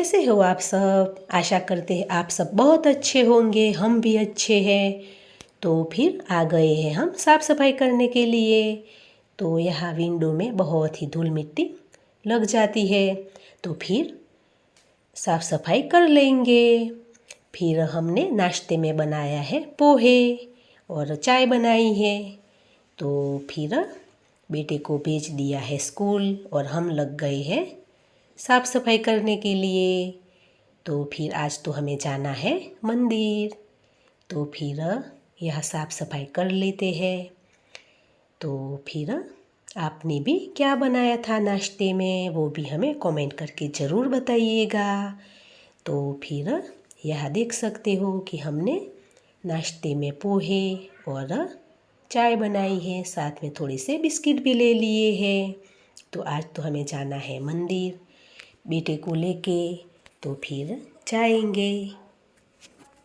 कैसे हो आप सब? आशा करते हैं आप सब बहुत अच्छे होंगे, हम भी अच्छे हैं। तो फिर आ गए हैं हम साफ़ सफाई करने के लिए। तो यहाँ विंडो में बहुत ही धूल मिट्टी लग जाती है, तो फिर साफ़ सफाई कर लेंगे। फिर हमने नाश्ते में बनाया है पोहे और चाय बनाई है। तो फिर बेटे को भेज दिया है स्कूल और हम लग गए हैं साफ़ सफाई करने के लिए। तो फिर आज तो हमें जाना है मंदिर, तो फिर यह साफ़ सफाई कर लेते हैं। तो फिर आपने भी क्या बनाया था नाश्ते में, वो भी हमें कमेंट करके ज़रूर बताइएगा। तो फिर यह देख सकते हो कि हमने नाश्ते में पोहे और चाय बनाई है, साथ में थोड़े से बिस्किट भी ले लिए हैं। तो आज तो हमें जाना है मंदिर बेटे को लेके, तो फिर जाएंगे।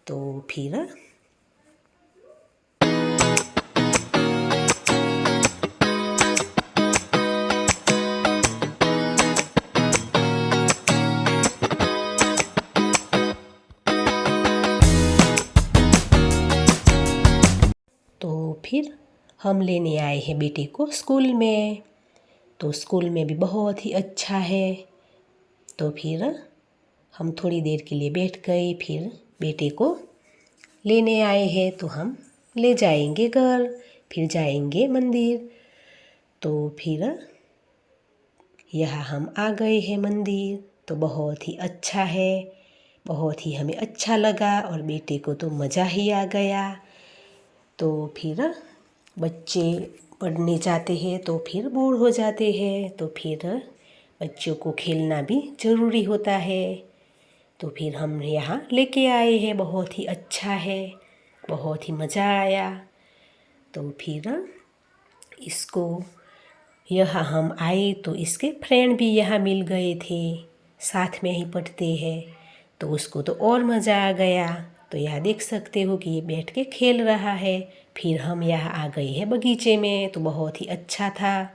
तो फिर हम लेने आए हैं बेटे को स्कूल में। तो स्कूल में भी बहुत ही अच्छा है। तो फिर हम थोड़ी देर के लिए बैठ गए, फिर बेटे को लेने आए हैं। तो हम ले जाएंगे घर, फिर जाएंगे मंदिर। तो फिर यहाँ हम आ गए हैं मंदिर। तो बहुत ही अच्छा है, बहुत ही हमें अच्छा लगा और बेटे को तो मज़ा ही आ गया। तो फिर बच्चे पढ़ने जाते हैं तो फिर बोर हो जाते हैं, तो फिर बच्चों को खेलना भी ज़रूरी होता है। तो फिर हम यहाँ लेके आए हैं, बहुत ही अच्छा है, बहुत ही मज़ा आया। तो फिर इसको यहाँ हम आए तो इसके फ्रेंड भी यहाँ मिल गए थे, साथ में ही पढ़ते हैं, तो उसको तो और मज़ा आ गया। तो यहाँ देख सकते हो कि ये बैठ के खेल रहा है। फिर हम यहाँ आ गए हैं बगीचे में, तो बहुत ही अच्छा था।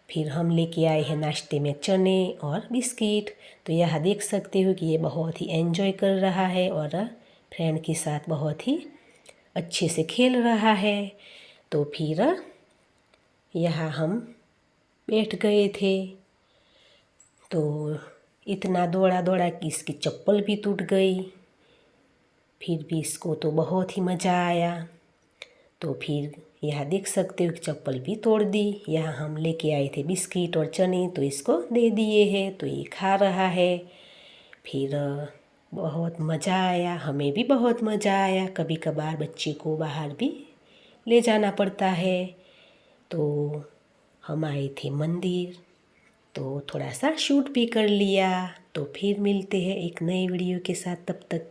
फिर हम लेके आए हैं नाश्ते में चने और बिस्किट। तो यहाँ देख सकते हो कि ये बहुत ही एंजॉय कर रहा है और फ्रेंड के साथ बहुत ही अच्छे से खेल रहा है। तो फिर यहाँ हम बैठ गए थे। तो इतना दौड़ा दौड़ा कि इसकी चप्पल भी टूट गई। फिर भी इसको तो बहुत ही मज़ा आया। तो फिर यहाँ देख सकते हो कि चप्पल भी तोड़ दी। यहाँ हम लेके आए थे बिस्किट और चने, तो इसको दे दिए हैं, तो ये खा रहा है। फिर बहुत मज़ा आया, हमें भी बहुत मज़ा आया। कभी कभार बच्चे को बाहर भी ले जाना पड़ता है। तो हम आए थे मंदिर, तो थोड़ा सा शूट भी कर लिया। तो फिर मिलते हैं एक नए वीडियो के साथ, तब तक